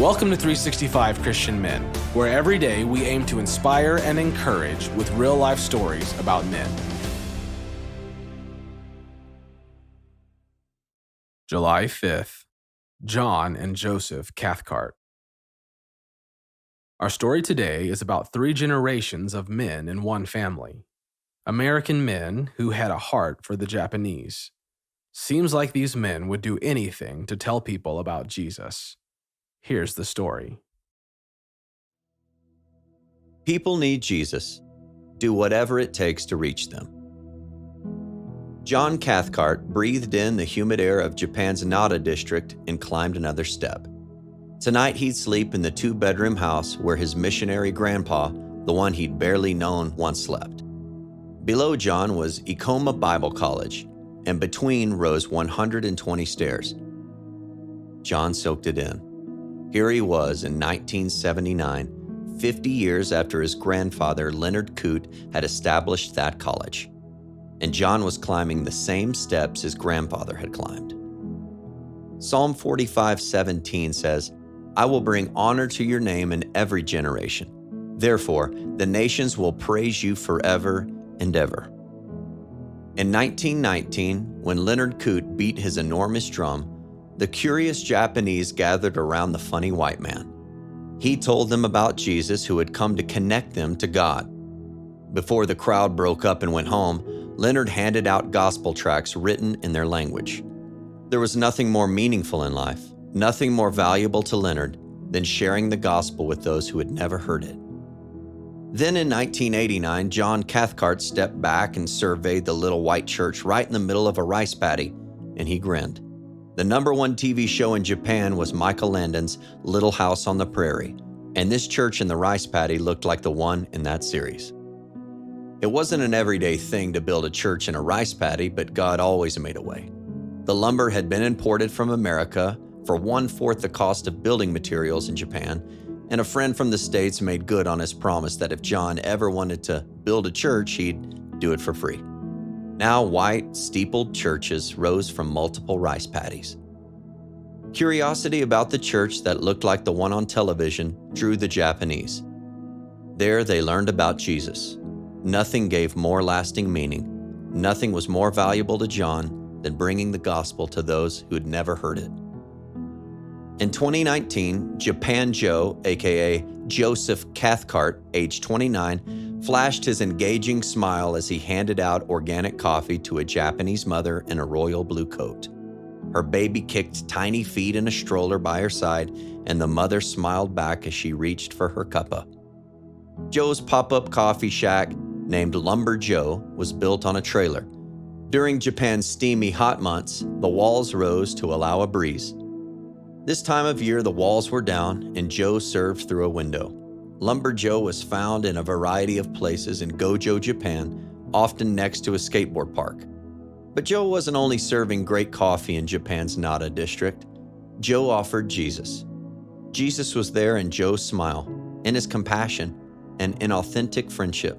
Welcome to 365 Christian Men, where every day we aim to inspire and encourage with real-life stories about men. July 5th, John and Joseph Cathcart. Our story today is about 3 generations of men in one family. American men who had a heart for the Japanese. Seems like these men would do anything to tell people about Jesus. Here's the story. People need Jesus. Do whatever it takes to reach them. John Cathcart breathed in the humid air of Japan's Nara district and climbed another step. Tonight he'd sleep in the 2-bedroom house where his missionary grandpa, the one he'd barely known, once slept. Below John was Ikoma Bible College, and between rose 120 stairs. John soaked it in. Here he was in 1979, 50 years after his grandfather, Leonard Coote, had established that college. And John was climbing the same steps his grandfather had climbed. Psalm 45:17 says, "I will bring honor to your name in every generation. Therefore, the nations will praise you forever and ever." In 1919, when Leonard Coote beat his enormous drum, the curious Japanese gathered around the funny white man. He told them about Jesus, who had come to connect them to God. Before the crowd broke up and went home, Leonard handed out gospel tracts written in their language. There was nothing more meaningful in life, nothing more valuable to Leonard than sharing the gospel with those who had never heard it. Then in 1989, John Cathcart stepped back and surveyed the little white church right in the middle of a rice paddy, and he grinned. The #1 TV show in Japan was Michael Landon's Little House on the Prairie, and this church in the rice paddy looked like the one in that series. It wasn't an everyday thing to build a church in a rice paddy, but God always made a way. The lumber had been imported from America for 1/4 the cost of building materials in Japan, and a friend from the States made good on his promise that if John ever wanted to build a church, he'd do it for free. Now white, steepled churches rose from multiple rice paddies. Curiosity about the church that looked like the one on television drew the Japanese. There they learned about Jesus. Nothing gave more lasting meaning. Nothing was more valuable to John than bringing the gospel to those who had never heard it. In 2019, Japan Joe, aka Joseph Cathcart, age 29, flashed his engaging smile as he handed out organic coffee to a Japanese mother in a royal blue coat. Her baby kicked tiny feet in a stroller by her side, and the mother smiled back as she reached for her cuppa. Joe's pop-up coffee shack, named Lumber Joe, was built on a trailer. During Japan's steamy hot months, the walls rose to allow a breeze. This time of year, the walls were down, and Joe served through a window. Lumber Joe was found in a variety of places in Gojo, Japan, often next to a skateboard park. But Joe wasn't only serving great coffee in Japan's Nara district. Joe offered Jesus. Jesus was there in Joe's smile, in his compassion, and in authentic friendship.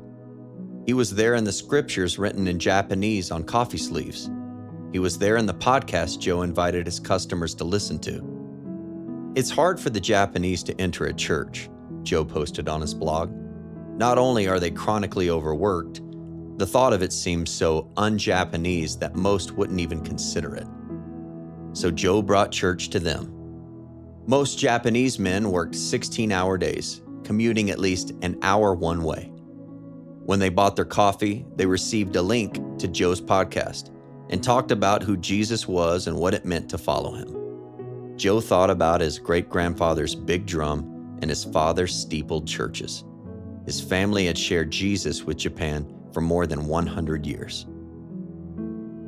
He was there in the scriptures written in Japanese on coffee sleeves. He was there in the podcast Joe invited his customers to listen to. "It's hard for the Japanese to enter a church," Joe posted on his blog. "Not only are they chronically overworked, the thought of it seems so un-Japanese that most wouldn't even consider it." So Joe brought church to them. Most Japanese men worked 16-hour days, commuting at least an hour one way. When they bought their coffee, they received a link to Joe's podcast and talked about who Jesus was and what it meant to follow him. Joe thought about his great-grandfather's big drum and his father's steepled churches. His family had shared Jesus with Japan for more than 100 years.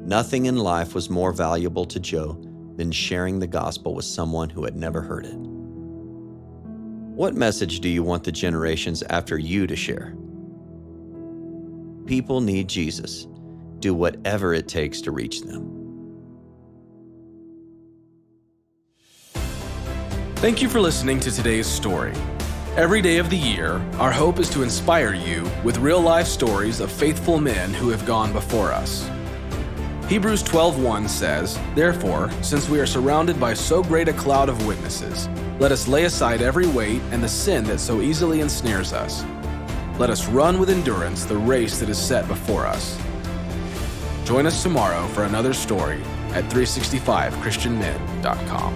Nothing in life was more valuable to Joe than sharing the gospel with someone who had never heard it. What message do you want the generations after you to share? People need Jesus. Do whatever it takes to reach them. Thank you for listening to today's story. Every day of the year, our hope is to inspire you with real-life stories of faithful men who have gone before us. Hebrews 12:1 says, "Therefore, since we are surrounded by so great a cloud of witnesses, let us lay aside every weight and the sin that so easily ensnares us. Let us run with endurance the race that is set before us." Join us tomorrow for another story at 365christianmen.com.